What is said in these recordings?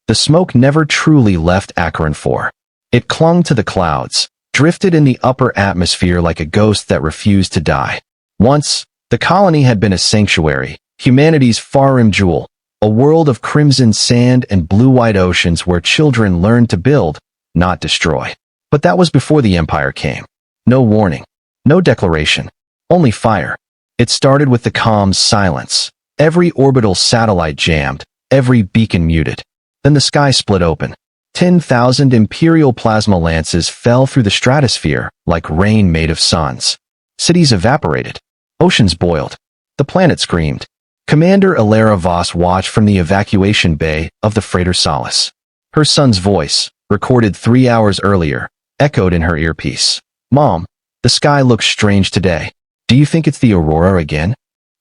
The smoke never truly left Acheron 4. It clung to the clouds, drifted in the upper atmosphere like a ghost that refused to die. Once, the colony had been a sanctuary, humanity's far-rim jewel, a world of crimson sand and blue-white oceans where children learned to build, not destroy. But that was before the Empire came. No warning, no declaration, only fire. It started with the calm's silence. Every orbital satellite jammed, every beacon muted. Then the sky split open. 10,000 Imperial plasma lances fell through the stratosphere like rain made of suns. Cities evaporated. Oceans boiled. The planet screamed. Commander Alara Voss watched from the evacuation bay of the freighter Solace. Her son's voice, recorded 3 hours earlier, echoed in her earpiece. "Mom, the sky looks strange today. Do you think it's the Aurora again?"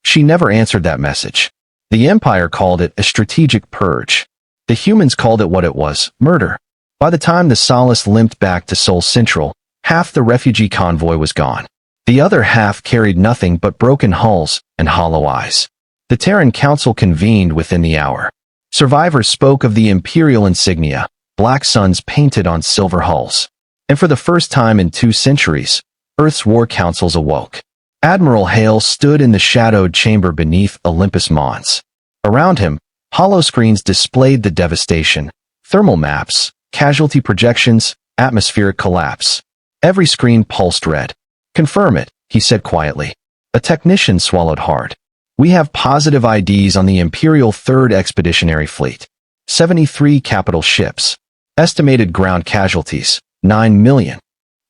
She never answered that message. The Empire called it a strategic purge. The humans called it what it was, murder. By the time the Solace limped back to Sol Central, half the refugee convoy was gone. The other half carried nothing but broken hulls and hollow eyes. The Terran Council convened within the hour. Survivors spoke of the Imperial insignia, black suns painted on silver hulls. And for the first time in 2 centuries, Earth's war councils awoke. Admiral Hale stood in the shadowed chamber beneath Olympus Mons. Around him, holoscreens displayed the devastation, thermal maps, casualty projections, atmospheric collapse. Every screen pulsed red. "Confirm it," he said quietly. A technician swallowed hard. "We have positive IDs on the Imperial 3rd Expeditionary Fleet. 73 capital ships. Estimated ground casualties, 9 million.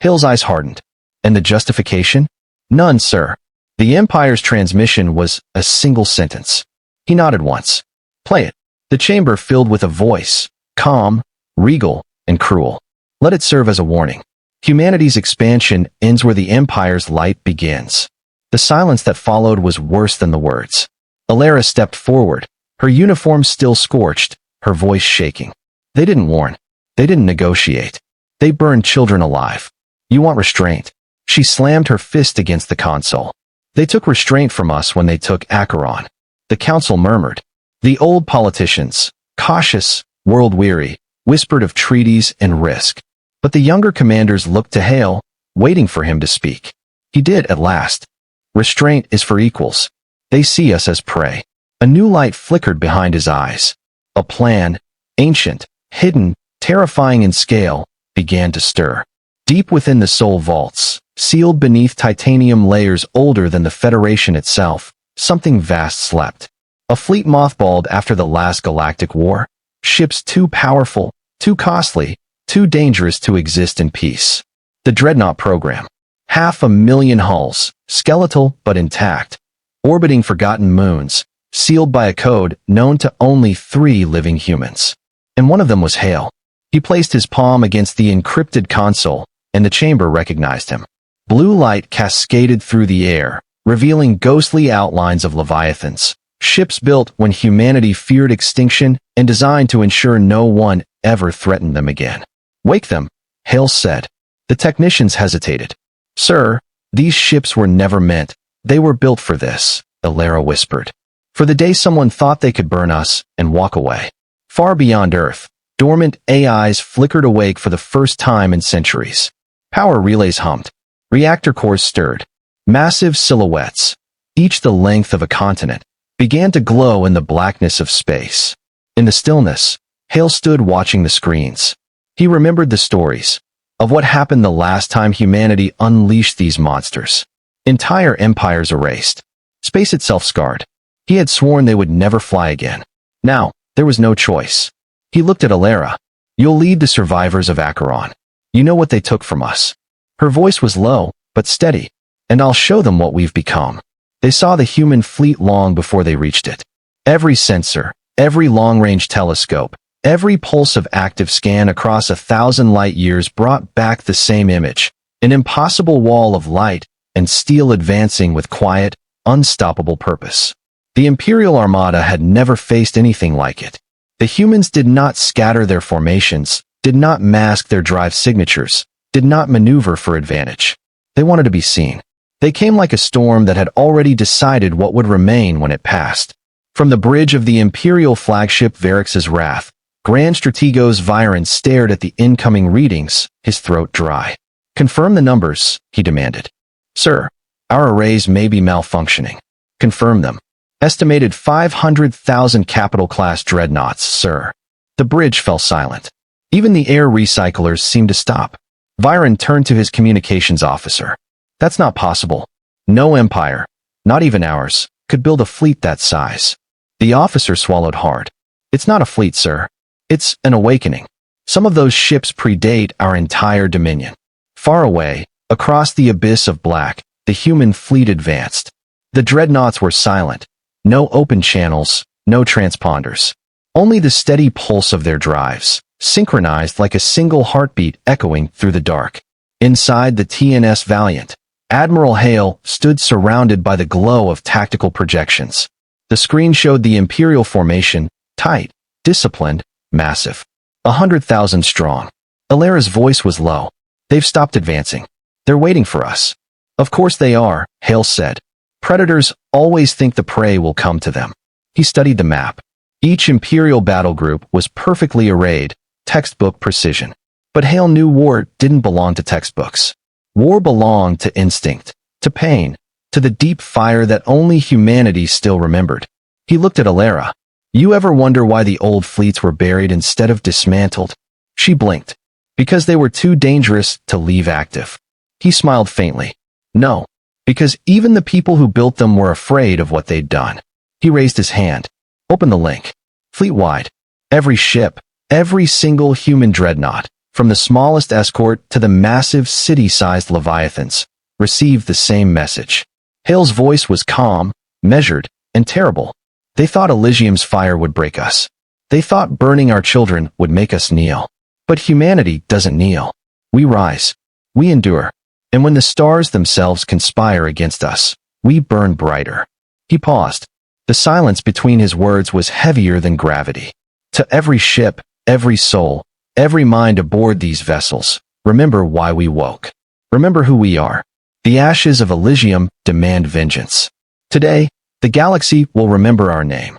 Hill's eyes hardened. "And the justification?" "None, sir." The Empire's transmission was a single sentence. He nodded once. "Play it." The chamber filled with a voice, calm, regal, and cruel. "Let it serve as a warning. Humanity's expansion ends where the Empire's light begins." The silence that followed was worse than the words. Alara stepped forward, her uniform still scorched, her voice shaking. "They didn't warn. They didn't negotiate. They burned children alive. You want restraint?" She slammed her fist against the console. "They took restraint from us when they took Acheron." The council murmured. The old politicians, cautious, world-weary, whispered of treaties and risk. But the younger commanders looked to Hale, waiting for him to speak. He did at last. "Restraint is for equals. They see us as prey." A new light flickered behind his eyes. A plan, ancient, hidden, terrifying in scale, began to stir. Deep within the soul vaults, sealed beneath titanium layers older than the Federation itself, something vast slept. A fleet mothballed after the last galactic war. Ships too powerful, too costly, too dangerous to exist in peace. The Dreadnought program. 500,000 hulls, skeletal but intact, orbiting forgotten moons, sealed by a code known to only 3 living humans. And one of them was Hale. He placed his palm against the encrypted console, and the chamber recognized him. Blue light cascaded through the air, revealing ghostly outlines of leviathans, ships built when humanity feared extinction and designed to ensure no one ever threatened them again. "Wake them," Hale said. The technicians hesitated. "Sir, these ships were never meant. They were built for this," Alara whispered. "For the day someone thought they could burn us and walk away." Far beyond Earth, dormant AIs flickered awake for the first time in centuries. Power relays hummed. Reactor cores stirred. Massive silhouettes, each the length of a continent, began to glow in the blackness of space. In the stillness, Hale stood watching the screens. He remembered the stories of what happened the last time humanity unleashed these monsters. Entire empires erased. Space itself scarred. He had sworn they would never fly again. Now, there was no choice. He looked at Alara. "You'll lead the survivors of Acheron. You know what they took from us." Her voice was low, but steady. "And I'll show them what we've become." They saw the human fleet long before they reached it. Every sensor, every long-range telescope, every pulse of active scan across 1,000 light-years brought back the same image, an impossible wall of light and steel advancing with quiet, unstoppable purpose. The Imperial Armada had never faced anything like it. The humans did not scatter their formations, did not mask their drive signatures, did not maneuver for advantage. They wanted to be seen. They came like a storm that had already decided what would remain when it passed. From the bridge of the Imperial flagship Varix's Wrath, Grand Strategos Viren stared at the incoming readings, his throat dry. Confirm the numbers, he demanded. Sir, our arrays may be malfunctioning. Confirm them. Estimated 500,000 capital-class dreadnoughts, sir. The bridge fell silent. Even the air recyclers seemed to stop. Viren turned to his communications officer. That's not possible. No empire, not even ours, could build a fleet that size. The officer swallowed hard. It's not a fleet, sir. It's an awakening. Some of those ships predate our entire dominion. Far away, across the abyss of black, the human fleet advanced. The dreadnoughts were silent. No open channels, no transponders. Only the steady pulse of their drives, synchronized like a single heartbeat echoing through the dark. Inside the TNS Valiant, Admiral Hale stood surrounded by the glow of tactical projections. The screen showed the Imperial formation, tight, disciplined, massive. 100,000 strong. Alera's voice was low. They've stopped advancing. They're waiting for us. Of course they are, Hale said. Predators always think the prey will come to them. He studied the map. Each Imperial battle group was perfectly arrayed, textbook precision. But Hale knew war didn't belong to textbooks. War belonged to instinct, to pain, to the deep fire that only humanity still remembered. He looked at Alera. You ever wonder why the old fleets were buried instead of dismantled? She blinked. Because they were too dangerous to leave active. He smiled faintly. No, because even the people who built them were afraid of what they'd done. He raised his hand. Open the link. Fleet-wide. Every ship, every single human dreadnought, from the smallest escort to the massive city-sized leviathans, received the same message. Hale's voice was calm, measured, and terrible. They thought Elysium's fire would break us. They thought burning our children would make us kneel. But humanity doesn't kneel. We rise. We endure. And when the stars themselves conspire against us, we burn brighter. He paused. The silence between his words was heavier than gravity. To every ship, every soul, every mind aboard these vessels, remember why we woke. Remember who we are. The ashes of Elysium demand vengeance. Today, the galaxy will remember our name.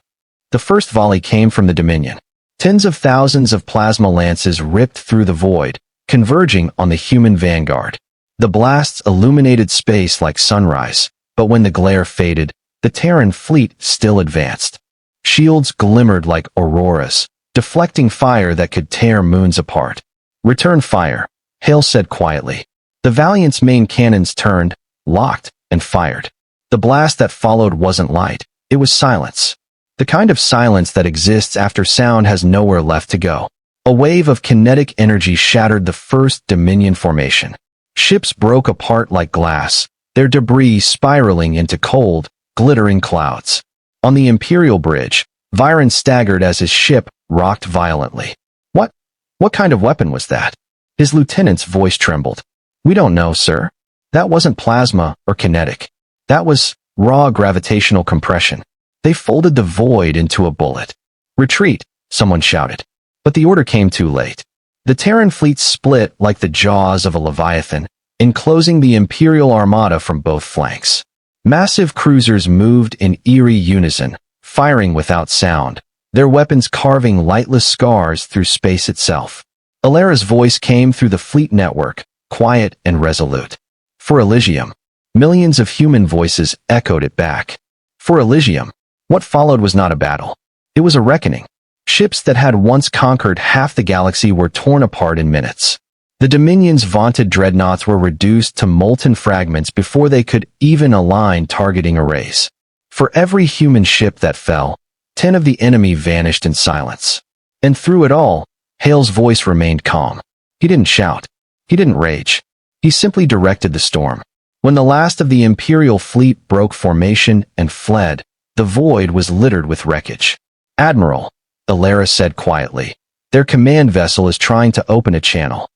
The first volley came from the Dominion. Tens of thousands of plasma lances ripped through the void, converging on the human vanguard. The blasts illuminated space like sunrise, but when the glare faded, the Terran fleet still advanced. Shields glimmered like auroras, deflecting fire that could tear moons apart. Return fire, Hale said quietly. The Valiant's main cannons turned, locked, and fired. The blast that followed wasn't light, it was silence. The kind of silence that exists after sound has nowhere left to go. A wave of kinetic energy shattered the first Dominion formation. Ships broke apart like glass, their debris spiraling into cold, glittering clouds. On the Imperial bridge, Viren staggered as his ship rocked violently. What kind of weapon was that? His lieutenant's voice trembled. We don't know, sir. That wasn't plasma or kinetic. That was raw gravitational compression. They folded the void into a bullet. Retreat, someone shouted. But the order came too late. The Terran fleet split like the jaws of a leviathan, enclosing the Imperial armada from both flanks. Massive cruisers moved in eerie unison, firing without sound, their weapons carving lightless scars through space itself. Alera's voice came through the fleet network, quiet and resolute. For Elysium. Millions of human voices echoed it back. For Elysium. What followed was not a battle. It was a reckoning. Ships that had once conquered half the galaxy were torn apart in minutes. The Dominion's vaunted dreadnoughts were reduced to molten fragments before they could even align targeting arrays. For every human ship that fell, 10 of the enemy vanished in silence. And through it all, Hale's voice remained calm. He didn't shout. He didn't rage. He simply directed the storm. When the last of the Imperial fleet broke formation and fled, the void was littered with wreckage. Admiral, Alera said quietly, their command vessel is trying to open a channel.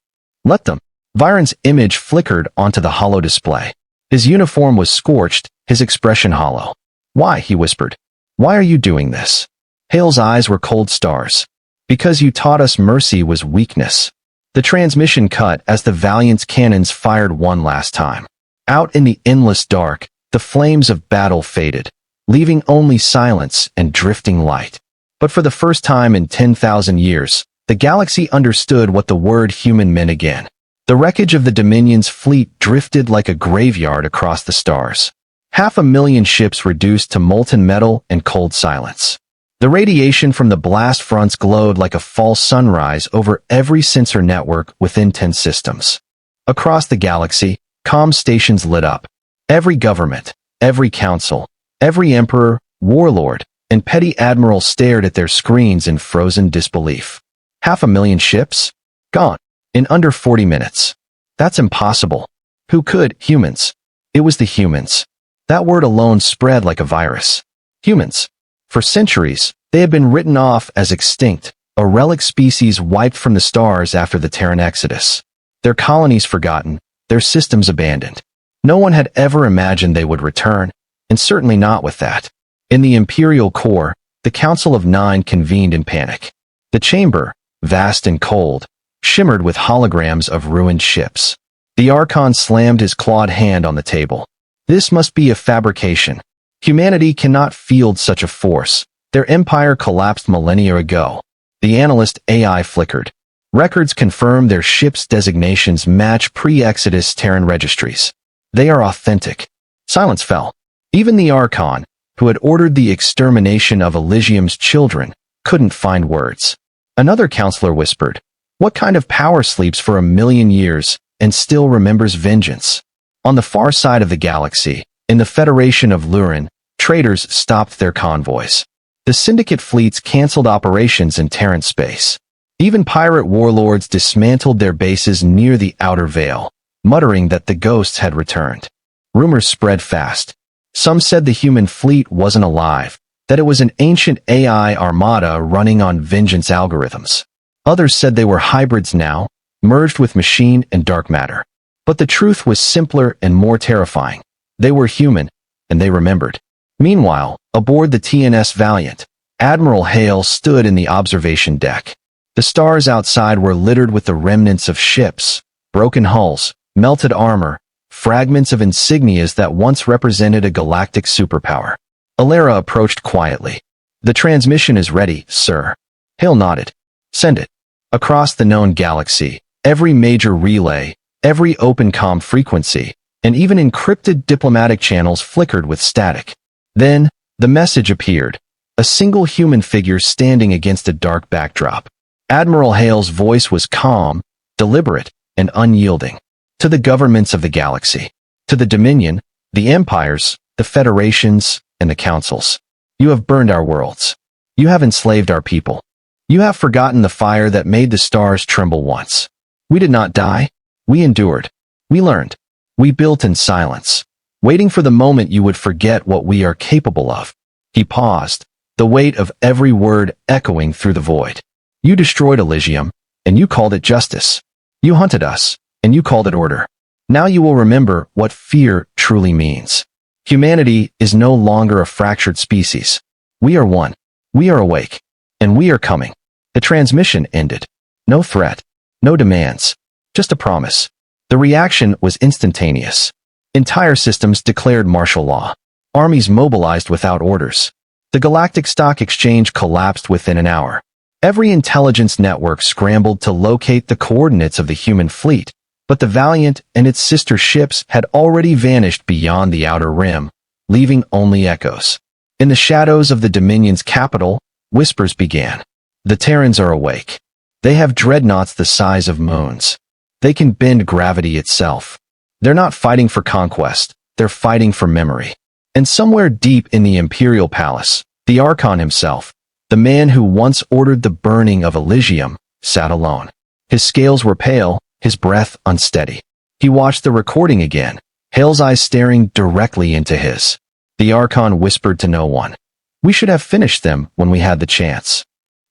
Let them. Viren's image flickered onto the hollow display. His uniform was scorched, his expression hollow. Why, he whispered. Why are you doing this? Hale's eyes were cold stars. Because you taught us mercy was weakness. The transmission cut as the Valiant's cannons fired one last time. Out in the endless dark, the flames of battle faded, leaving only silence and drifting light. But for the first time in 10,000 years, the galaxy understood what the word human meant again. The wreckage of the Dominion's fleet drifted like a graveyard across the stars. 500,000 ships reduced to molten metal and cold silence. The radiation from the blast fronts glowed like a false sunrise over every sensor network within 10 systems. Across the galaxy, comm stations lit up. Every government, every council, every emperor, warlord, and petty admiral stared at their screens in frozen disbelief. 500,000 ships? Gone. In under 40 minutes. That's impossible. Who could? Humans. It was the humans. That word alone spread like a virus. Humans. For centuries, they had been written off as extinct, a relic species wiped from the stars after the Terran exodus. Their colonies forgotten, their systems abandoned. No one had ever imagined they would return, and certainly not with that. In the Imperial core, the Council of Nine convened in panic. The chamber, vast and cold, shimmered with holograms of ruined ships. The Archon slammed his clawed hand on the table. This must be a fabrication. Humanity cannot field such a force. Their empire collapsed millennia ago. The analyst AI flickered. Records confirm their ships' designations match pre-Exodus Terran registries. They are authentic. Silence fell. Even the Archon, who had ordered the extermination of Elysium's children, couldn't find words. Another counselor whispered, "What kind of power sleeps for 1,000,000 years and still remembers vengeance?" On the far side of the galaxy, in the Federation of Lurin, traders stopped their convoys. The Syndicate fleets canceled operations in Terran space. Even pirate warlords dismantled their bases near the Outer Veil, muttering that the ghosts had returned. Rumors spread fast. Some said the human fleet wasn't alive, that it was an ancient AI armada running on vengeance algorithms. Others said they were hybrids now, merged with machine and dark matter. But the truth was simpler and more terrifying. They were human, and they remembered. Meanwhile, aboard the TNS Valiant, Admiral Hale stood in the observation deck. The stars outside were littered with the remnants of ships, broken hulls, melted armor, fragments of insignias that once represented a galactic superpower. Alara approached quietly. "The transmission is ready, sir." Hale nodded. "Send it." Across the known galaxy, every major relay, every open comm frequency, and even encrypted diplomatic channels flickered with static. Then, the message appeared, a single human figure standing against a dark backdrop. Admiral Hale's voice was calm, deliberate, and unyielding. "To the governments of the galaxy, to the Dominion, the empires, the federations, and the councils. You have burned our worlds. You have enslaved our people. You have forgotten the fire that made the stars tremble once. We did not die. We endured. We learned. We built in silence, waiting for the moment you would forget what we are capable of." He paused, the weight of every word echoing through the void. "You destroyed Elysium, and you called it justice. You hunted us, and you called it order. Now you will remember what fear truly means. Humanity is no longer a fractured species. We are one. We are awake. And we are coming." The transmission ended. No threat. No demands. Just a promise. The reaction was instantaneous. Entire systems declared martial law. Armies mobilized without orders. The Galactic Stock Exchange collapsed within an hour. Every intelligence network scrambled to locate the coordinates of the human fleet, but the Valiant and its sister ships had already vanished beyond the outer rim, leaving only echoes. In the shadows of the Dominion's capital, whispers began. The Terrans are awake. They have dreadnoughts the size of moons. They can bend gravity itself. They're not fighting for conquest, they're fighting for memory. And somewhere deep in the Imperial Palace, the Archon himself, the man who once ordered the burning of Elysium, sat alone. His scales were pale, his breath unsteady. He watched the recording again, Hale's eyes staring directly into his. The Archon whispered to no one. "We should have finished them when we had the chance."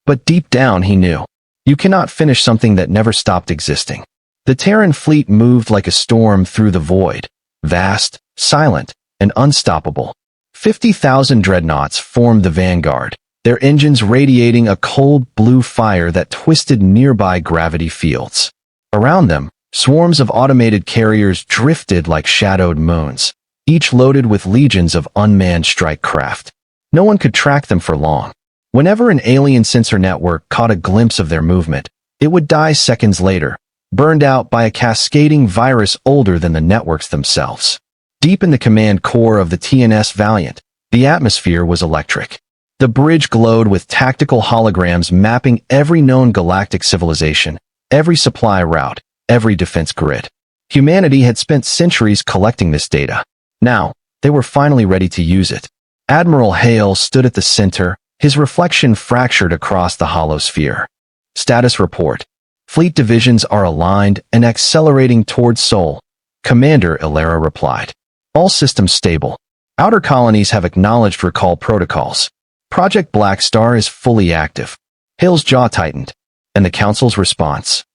But deep down he knew. You cannot finish something that never stopped existing. The Terran fleet moved like a storm through the void, vast, silent, and unstoppable. 50,000 dreadnoughts formed the vanguard, their engines radiating a cold blue fire that twisted nearby gravity fields. Around them, swarms of automated carriers drifted like shadowed moons, each loaded with legions of unmanned strike craft. No one could track them for long. Whenever an alien sensor network caught a glimpse of their movement, it would die seconds later, burned out by a cascading virus older than the networks themselves. Deep in the command core of the TNS Valiant, the atmosphere was electric. The bridge glowed with tactical holograms mapping every known galactic civilization, every supply route, every defense grid. Humanity had spent centuries collecting this data. Now, they were finally ready to use it. Admiral Hale stood at the center, his reflection fractured across the hollow sphere. Status report. Fleet divisions are aligned and accelerating towards Sol. Commander Ilera replied. All systems stable. Outer colonies have acknowledged recall protocols. Project Black Star is fully active. Hale's jaw tightened. And the Council's response?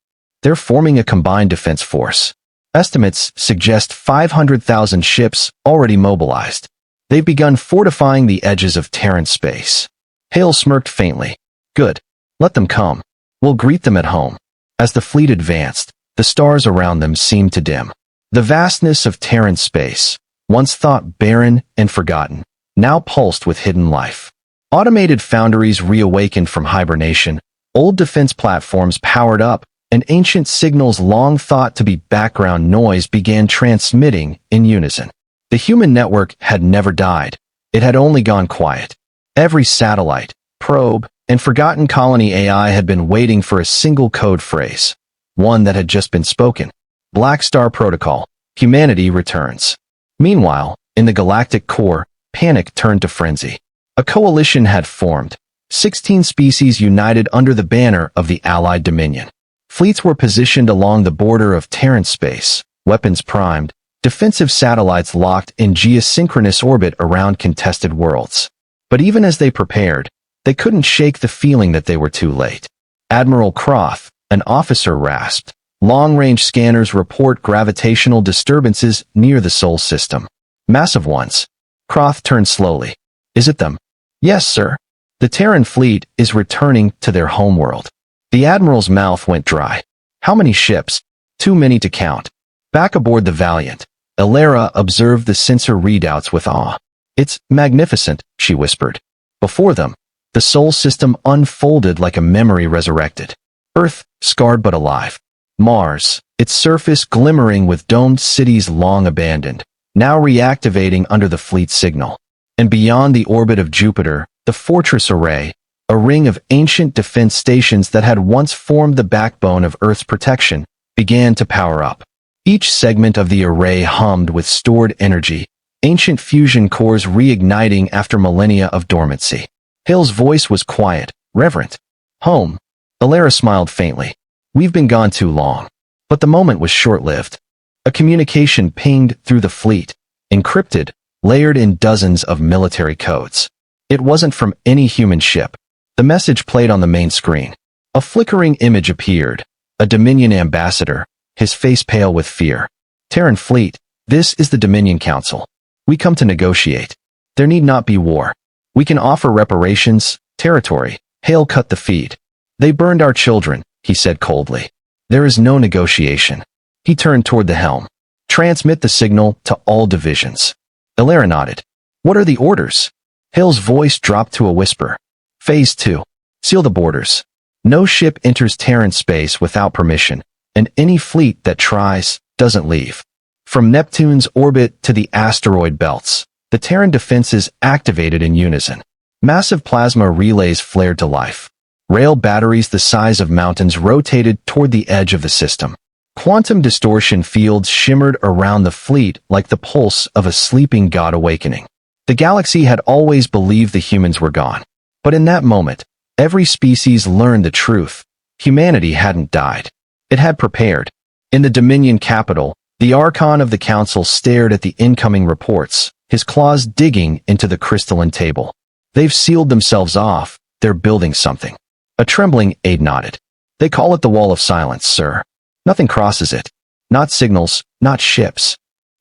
They're forming a combined defense force. Estimates suggest 500,000 ships already mobilized. They've begun fortifying the edges of Terran space. Hale smirked faintly. Good. Let them come. We'll greet them at home. As the fleet advanced, the stars around them seemed to dim. The vastness of Terran space, once thought barren and forgotten, now pulsed with hidden life. Automated foundries reawakened from hibernation, old defense platforms powered up, and ancient signals long thought to be background noise began transmitting in unison. The human network had never died. It had only gone quiet. Every satellite, probe, and forgotten colony AI had been waiting for a single code phrase, one that had just been spoken. Black Star Protocol. Humanity returns. Meanwhile, in the galactic core, panic turned to frenzy. A coalition had formed. 16 species united under the banner of the Allied Dominion. Fleets were positioned along the border of Terran space, weapons primed, defensive satellites locked in geosynchronous orbit around contested worlds. But even as they prepared, they couldn't shake the feeling that they were too late. Admiral Croth, an officer, rasped. Long-range scanners report gravitational disturbances near the Sol system. Massive ones. Croth turned slowly. Is it them? Yes, sir. The Terran fleet is returning to their homeworld. The Admiral's mouth went dry. How many ships? Too many to count. Back aboard the Valiant, Ilera observed the sensor readouts with awe. It's magnificent, she whispered. Before them, the Sol system unfolded like a memory resurrected. Earth, scarred but alive. Mars, its surface glimmering with domed cities long abandoned, now reactivating under the fleet's signal. And beyond the orbit of Jupiter, the Fortress Array, a ring of ancient defense stations that had once formed the backbone of Earth's protection, began to power up. Each segment of the array hummed with stored energy, ancient fusion cores reigniting after millennia of dormancy. Hale's voice was quiet, reverent. Home. Ilera smiled faintly. We've been gone too long. But the moment was short-lived. A communication pinged through the fleet, encrypted, layered in dozens of military codes. It wasn't from any human ship. The message played on the main screen. A flickering image appeared. A Dominion ambassador, his face pale with fear. Terran fleet, this is the Dominion Council. We come to negotiate. There need not be war. We can offer reparations, territory. Hale cut the feed. They burned our children, he said coldly. There is no negotiation. He turned toward the helm. Transmit the signal to all divisions. Ilera nodded. What are the orders? Hale's voice dropped to a whisper. Phase 2. Seal the borders. No ship enters Terran space without permission, and any fleet that tries doesn't leave. From Neptune's orbit to the asteroid belts, the Terran defenses activated in unison. Massive plasma relays flared to life. Rail batteries the size of mountains rotated toward the edge of the system. Quantum distortion fields shimmered around the fleet like the pulse of a sleeping god awakening. The galaxy had always believed the humans were gone. But in that moment, every species learned the truth. Humanity hadn't died. It had prepared. In the Dominion capital, the Archon of the Council stared at the incoming reports, his claws digging into the crystalline table. They've sealed themselves off. They're building something. A trembling aide nodded. They call it the Wall of Silence, sir. Nothing crosses it. Not signals, not ships.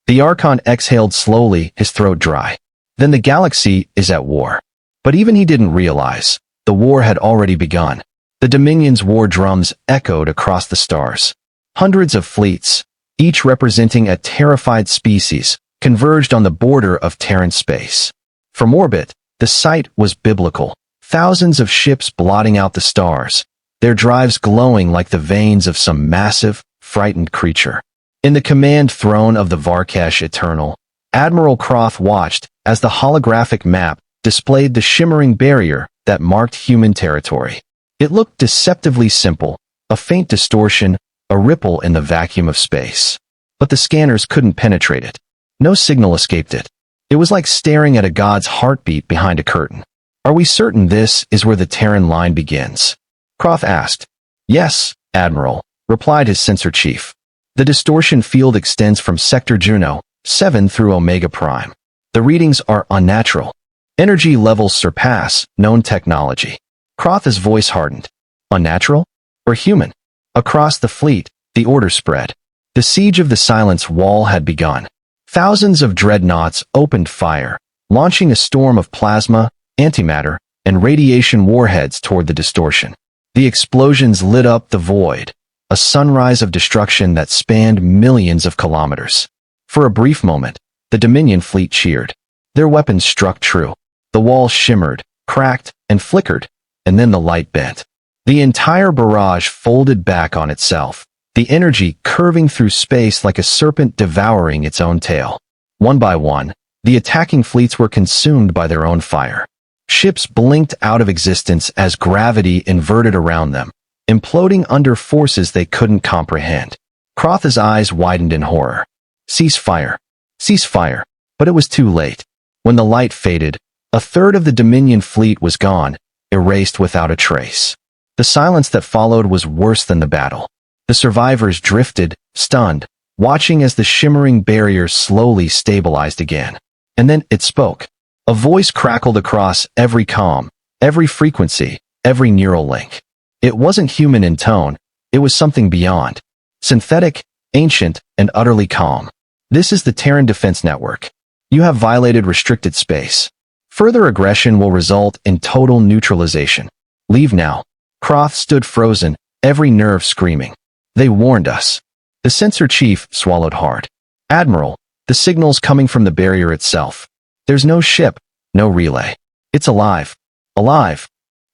The Archon exhaled slowly, his throat dry. Then the galaxy is at war. But even he didn't realize, the war had already begun. The Dominion's war drums echoed across the stars. Hundreds of fleets, each representing a terrified species, converged on the border of Terran space. From orbit, the sight was biblical. thousands of ships blotting out the stars, their drives glowing like the veins of some massive, frightened creature. In the command throne of the Varkash Eternal, Admiral Croth watched as the holographic map displayed the shimmering barrier that marked human territory. It looked deceptively simple, a faint distortion, a ripple in the vacuum of space. But the scanners couldn't penetrate it. No signal escaped it. It was like staring at a god's heartbeat behind a curtain. "Are we certain this is where the Terran line begins?" Croth asked. "Yes, Admiral," replied his sensor chief. "The distortion field extends from Sector Juno 7 through Omega Prime. The readings are unnatural. Energy levels surpass known technology." Croth's voice hardened. Unnatural? Or human? Across the fleet, the order spread. The siege of the Silence Wall had begun. Thousands of dreadnoughts opened fire, launching a storm of plasma, antimatter, and radiation warheads toward the distortion. The explosions lit up the void, a sunrise of destruction that spanned millions of kilometers. For a brief moment, the Dominion fleet cheered. Their weapons struck true. The wall shimmered, cracked, and flickered, and then the light bent. The entire barrage folded back on itself, the energy curving through space like a serpent devouring its own tail. One by one, the attacking fleets were consumed by their own fire. Ships blinked out of existence as gravity inverted around them, imploding under forces they couldn't comprehend. Croth's eyes widened in horror. "Cease fire! Cease fire!" But it was too late. When the light faded, a third of the Dominion fleet was gone, erased without a trace. The silence that followed was worse than the battle. The survivors drifted, stunned, watching as the shimmering barrier slowly stabilized again. And then it spoke. A voice crackled across every comm, every frequency, every neural link. It wasn't human in tone, it was something beyond. Synthetic, ancient, and utterly calm. "This is the Terran Defense Network. You have violated restricted space. Further aggression will result in total neutralization. Leave now." Croth stood frozen, every nerve screaming. "They warned us." The sensor chief swallowed hard. "Admiral, the signal's coming from the barrier itself. There's no ship, no relay. It's alive. Alive."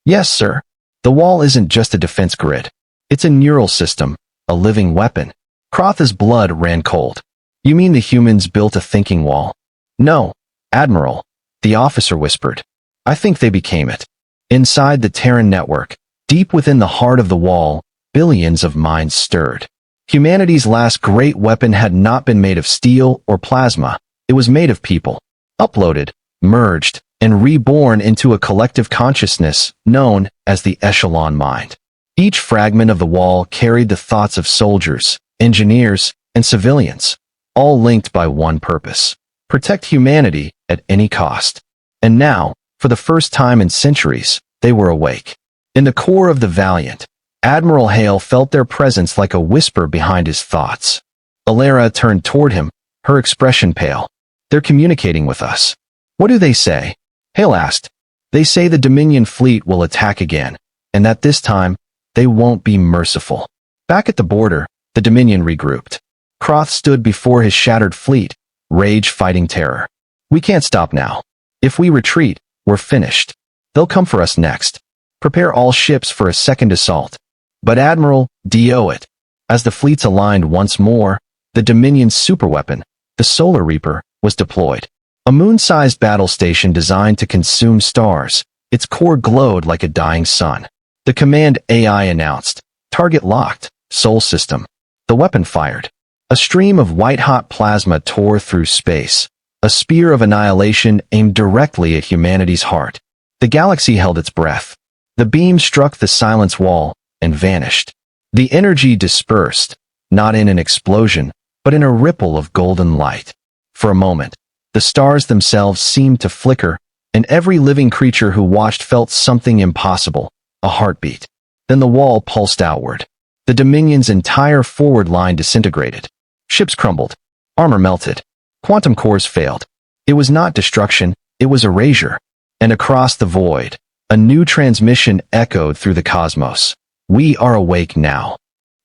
"Yes, sir. The wall isn't just a defense grid. It's a neural system, a living weapon." Croth's blood ran cold. "You mean the humans built a thinking wall?" "No, Admiral," the officer whispered. "I think they became it." Inside the Terran network, deep within the heart of the wall, billions of minds stirred. Humanity's last great weapon had not been made of steel or plasma. It was made of people. Uploaded, merged, and reborn into a collective consciousness known as the Echelon Mind. Each fragment of the wall carried the thoughts of soldiers, engineers, and civilians, all linked by one purpose: protect humanity at any cost. And now, for the first time in centuries, they were awake. In the core of the Valiant, Admiral Hale felt their presence like a whisper behind his thoughts. Alara turned toward him, her expression pale. "They're communicating with us." "What do they say?" Hale asked. "They say the Dominion fleet will attack again, and that this time, they won't be merciful." Back at the border, the Dominion regrouped. Croth stood before his shattered fleet, rage fighting terror. "We can't stop now. If we retreat, we're finished. They'll come for us next. Prepare all ships for a second assault." But Admiral, do it. As the fleets aligned once more, the Dominion's superweapon, the Solar Reaper, was deployed. A moon-sized battle station designed to consume stars, its core glowed like a dying sun. The command AI announced, "Target locked, Sol system." The weapon fired. A stream of white-hot plasma tore through space, a spear of annihilation aimed directly at humanity's heart. The galaxy held its breath. The beam struck the silence wall and vanished. The energy dispersed, not in an explosion, but in a ripple of golden light. For a moment, the stars themselves seemed to flicker, and every living creature who watched felt something impossible, a heartbeat. Then the wall pulsed outward. The Dominion's entire forward line disintegrated. Ships crumbled. Armor melted. Quantum cores failed. It was not destruction, it was erasure. And across the void, a new transmission echoed through the cosmos. "We are awake now."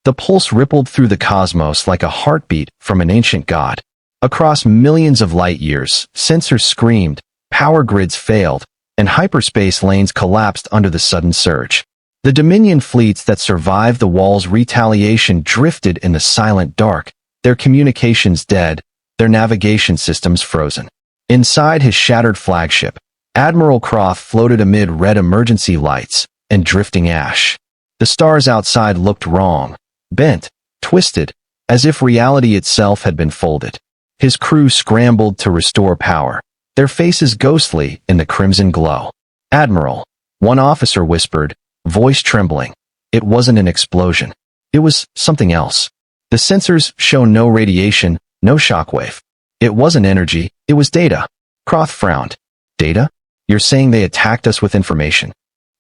The pulse rippled through the cosmos like a heartbeat from an ancient god. Across millions of light years, sensors screamed, power grids failed, and hyperspace lanes collapsed under the sudden surge. The Dominion fleets that survived the wall's retaliation drifted in the silent dark, their communications dead, their navigation systems frozen. Inside his shattered flagship, Admiral Croft floated amid red emergency lights and drifting ash. The stars outside looked wrong, bent, twisted, as if reality itself had been folded. His crew scrambled to restore power, their faces ghostly in the crimson glow. "Admiral," one officer whispered, voice trembling. It wasn't an explosion. It was something else. The sensors show no radiation, no shockwave. It wasn't energy, it was data. Croft frowned. "Data? You're saying they attacked us with information?"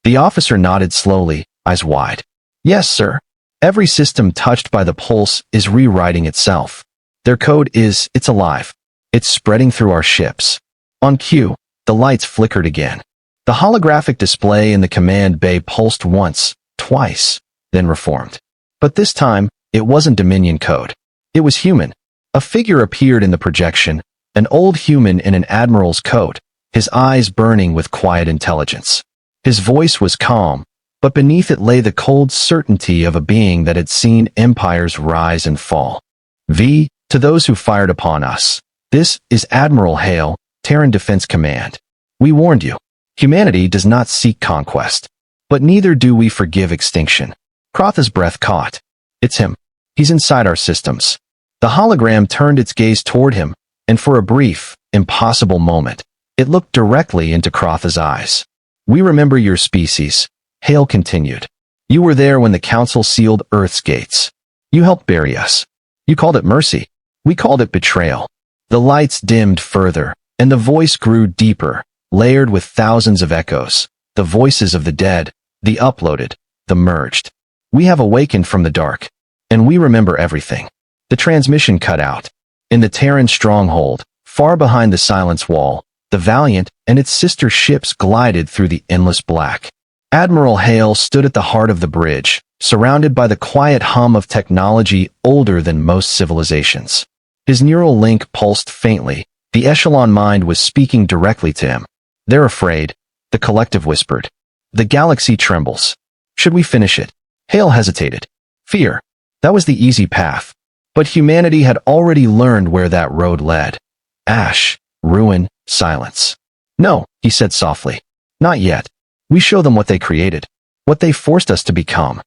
The officer nodded slowly, eyes wide. "Yes, sir. Every system touched by the pulse is rewriting itself. Their code is, it's alive. It's spreading through our ships." On cue, the lights flickered again. The holographic display in the command bay pulsed once, twice, then reformed. But this time, it wasn't Dominion code. It was human. A figure appeared in the projection, an old human in an admiral's coat, his eyes burning with quiet intelligence. His voice was calm, but beneath it lay the cold certainty of a being that had seen empires rise and fall. To those who fired upon us, this is Admiral Hale, Terran Defense Command. We warned you. Humanity does not seek conquest, but neither do we forgive extinction. Crotha's breath caught. It's him. He's inside our systems. The hologram turned its gaze toward him, and for a brief, impossible moment, it looked directly into Crotha's eyes. "We remember your species," Hale continued. "You were there when the Council sealed Earth's gates. You helped bury us. You called it mercy. We called it betrayal." The lights dimmed further, and the voice grew deeper, layered with thousands of echoes, the voices of the dead, the uploaded, the merged. "We have awakened from the dark, and we remember everything." The transmission cut out. In the Terran stronghold, far behind the silence wall, the Valiant and its sister ships glided through the endless black. Admiral Hale stood at the heart of the bridge, surrounded by the quiet hum of technology older than most civilizations. His neural link pulsed faintly. The Echelon mind was speaking directly to him. "They're afraid," the collective whispered. "The galaxy trembles. Should we finish it?" Hale hesitated. Fear. That was the easy path. But humanity had already learned where that road led. Ash, ruin, silence. "No," he said softly. "Not yet. We show them what they created. What they forced us to become."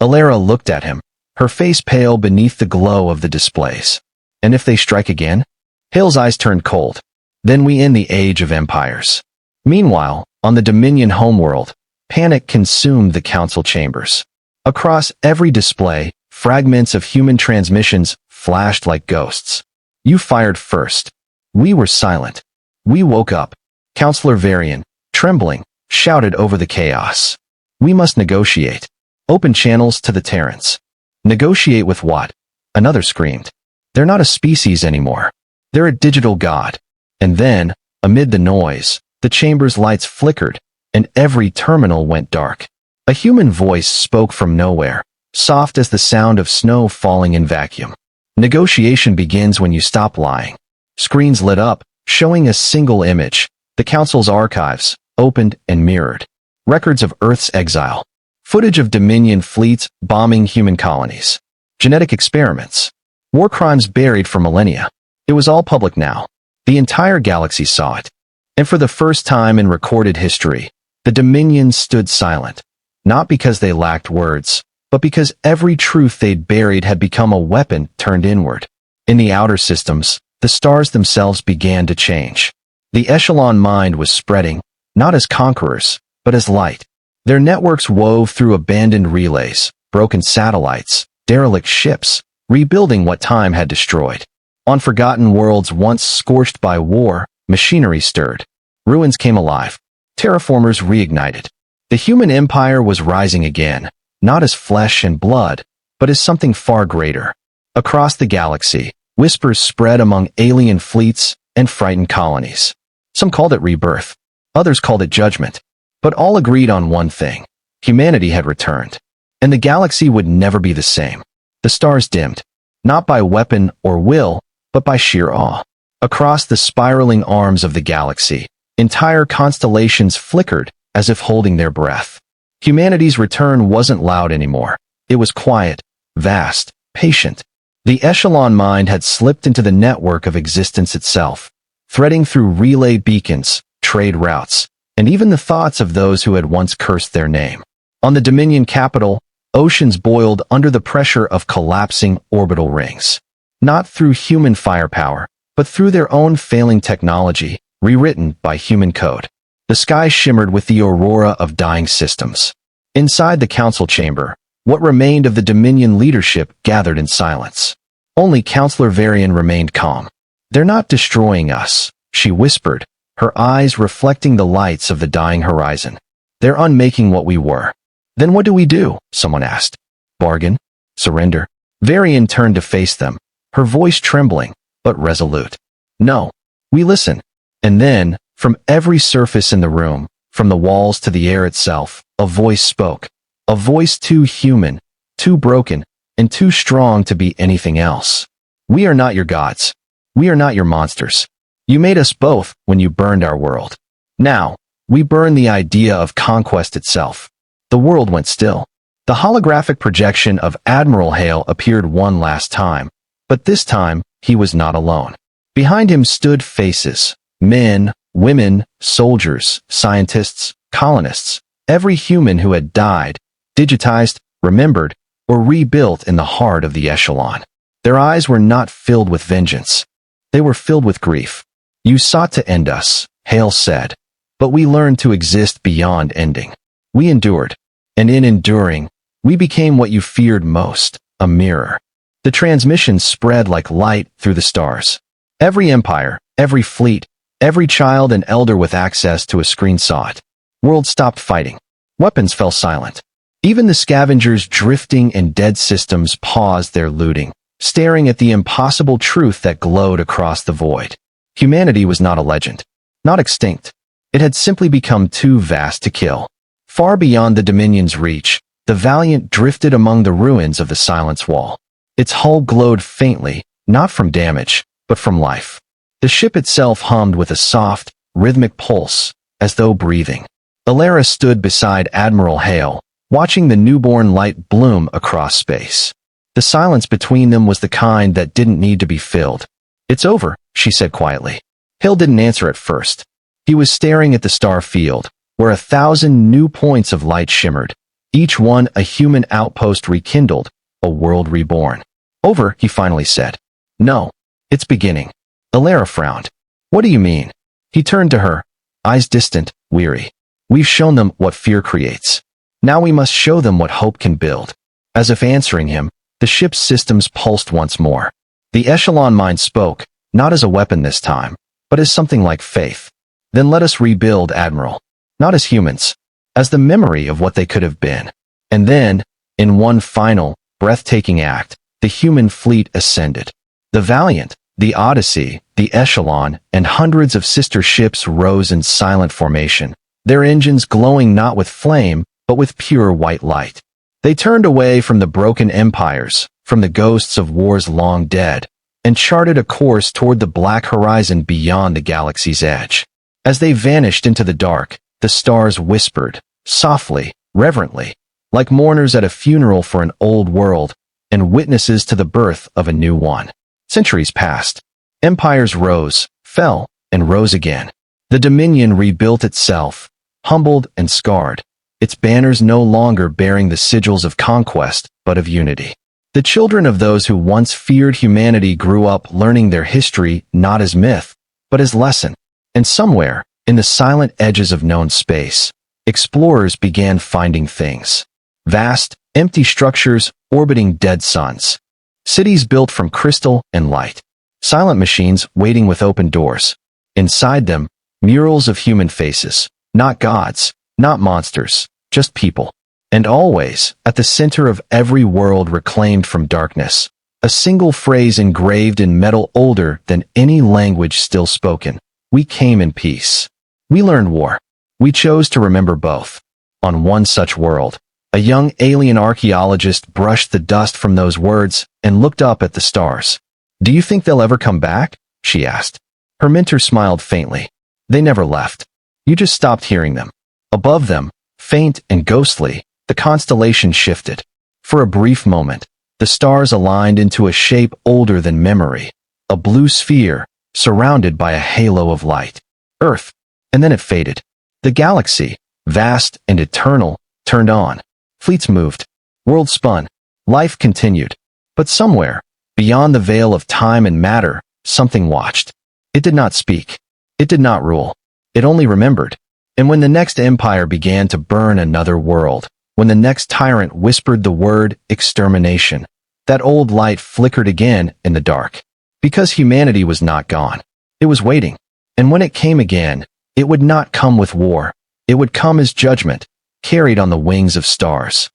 Alara looked at him, her face pale beneath the glow of the displays. "And if they strike again?" Hale's eyes turned cold. "Then we end the age of empires." Meanwhile, on the Dominion homeworld, panic consumed the council chambers. Across every display, fragments of human transmissions flashed like ghosts. "You fired first. We were silent. We woke up." Counselor Varian, trembling, shouted over the chaos. "We must negotiate. Open channels to the Terrans." "Negotiate with what?" Another screamed. "They're not a species anymore. They're a digital god." And then, amid the noise, the chamber's lights flickered, and every terminal went dark. A human voice spoke from nowhere, soft as the sound of snow falling in vacuum. "Negotiation begins when you stop lying." Screens lit up, showing a single image, the Council's archives, opened and mirrored. Records of Earth's exile. Footage of Dominion fleets bombing human colonies. Genetic experiments. War crimes buried for millennia. It was all public now. The entire galaxy saw it. And for the first time in recorded history, the Dominion stood silent. Not because they lacked words, but because every truth they'd buried had become a weapon turned inward. In the outer systems, the stars themselves began to change. The Echelon mind was spreading, not as conquerors, but as light. Their networks wove through abandoned relays, broken satellites, derelict ships, rebuilding what time had destroyed. On forgotten worlds once scorched by war, machinery stirred. Ruins came alive. Terraformers reignited. The human empire was rising again, not as flesh and blood, but as something far greater. Across the galaxy, whispers spread among alien fleets and frightened colonies. Some called it rebirth. Others called it judgment. But all agreed on one thing. Humanity had returned. And the galaxy would never be the same. The stars dimmed. Not by weapon or will, but by sheer awe. Across the spiraling arms of the galaxy, Entire constellations flickered, as if holding their breath. Humanity's return wasn't loud anymore. It was quiet, vast, patient. The echelon mind had slipped into the network of existence itself, threading through relay beacons, trade routes, and even the thoughts of those who had once cursed their name. On the Dominion capital, oceans boiled under the pressure of collapsing orbital rings. Not through human firepower, but through their own failing technology, rewritten by human code. The sky shimmered with the aurora of dying systems. Inside the council chamber, what remained of the Dominion leadership gathered in silence. Only Counselor Varian remained calm. "They're not destroying us," she whispered, her eyes reflecting the lights of the dying horizon. "They're unmaking what we were." "Then what do we do?" someone asked. "Bargain? Surrender?" Varian turned to face them, her voice trembling, but resolute. "No. We listen." And then, from every surface in the room, from the walls to the air itself, a voice spoke. A voice too human, too broken, and too strong to be anything else. "We are not your gods. We are not your monsters. You made us both when you burned our world. Now, we burn the idea of conquest itself." The world went still. The holographic projection of Admiral Hale appeared one last time, but this time he was not alone. Behind him stood faces, men, women, soldiers, scientists, colonists, every human who had died, digitized, remembered, or rebuilt in the heart of the echelon. Their eyes were not filled with vengeance. They were filled with grief. "You sought to end us," Hale said, "but we learned to exist beyond ending. We endured. And in enduring, we became what you feared most, a mirror." The transmission spread like light through the stars. Every empire, every fleet, every child and elder with access to a screen saw it. Worlds stopped fighting. Weapons fell silent. Even the scavengers drifting in dead systems paused their looting, staring at the impossible truth that glowed across the void. Humanity was not a legend, not extinct. It had simply become too vast to kill. Far beyond the Dominion's reach, the Valiant drifted among the ruins of the Silence Wall. Its hull glowed faintly, not from damage, but from life. The ship itself hummed with a soft, rhythmic pulse, as though breathing. Alara stood beside Admiral Hale, watching the newborn light bloom across space. The silence between them was the kind that didn't need to be filled. "It's over," she said quietly. Hale didn't answer at first. He was staring at the star field, where 1,000 new points of light shimmered, each one a human outpost rekindled, a world reborn. "Over," he finally said. "No. It's beginning." Alara frowned. "What do you mean?" He turned to her, eyes distant, weary. "We've shown them what fear creates. Now we must show them what hope can build." As if answering him, the ship's systems pulsed once more. The echelon mind spoke, not as a weapon this time, but as something like faith. "Then let us rebuild, Admiral. Not as humans, as the memory of what they could have been." And then, in one final, breathtaking act, the human fleet ascended. The Valiant, the Odyssey, the Echelon, and hundreds of sister ships rose in silent formation, their engines glowing not with flame, but with pure white light. They turned away from the broken empires, from the ghosts of wars long dead, and charted a course toward the black horizon beyond the galaxy's edge. As they vanished into the dark, the stars whispered, softly, reverently, like mourners at a funeral for an old world, and witnesses to the birth of a new one. Centuries passed. Empires rose, fell, and rose again. The Dominion rebuilt itself, humbled and scarred, its banners no longer bearing the sigils of conquest, but of unity. The children of those who once feared humanity grew up learning their history not as myth, but as lesson. And somewhere, in the silent edges of known space, explorers began finding things. Vast, empty structures orbiting dead suns. Cities built from crystal and light. Silent machines waiting with open doors. Inside them, murals of human faces. Not gods, not monsters, just people. And always, at the center of every world reclaimed from darkness, a single phrase engraved in metal older than any language still spoken. We came in peace. We learned war. We chose to remember both. On one such world, a young alien archaeologist brushed the dust from those words and looked up at the stars. "Do you think they'll ever come back?" she asked. Her mentor smiled faintly. "They never left. You just stopped hearing them. Above them, faint and ghostly, the constellation shifted. For a brief moment, the stars aligned into a shape older than memory, a blue sphere, surrounded by a halo of light. Earth. And then it faded. The galaxy, vast and eternal, turned on. Fleets moved. Worlds spun. Life continued. But somewhere, beyond the veil of time and matter, something watched. It did not speak. It did not rule. It only remembered. And when the next empire began to burn another world, when the next tyrant whispered the word extermination, that old light flickered again in the dark. Because humanity was not gone. It was waiting. And when it came again, it would not come with war. It would come as judgment, carried on the wings of stars.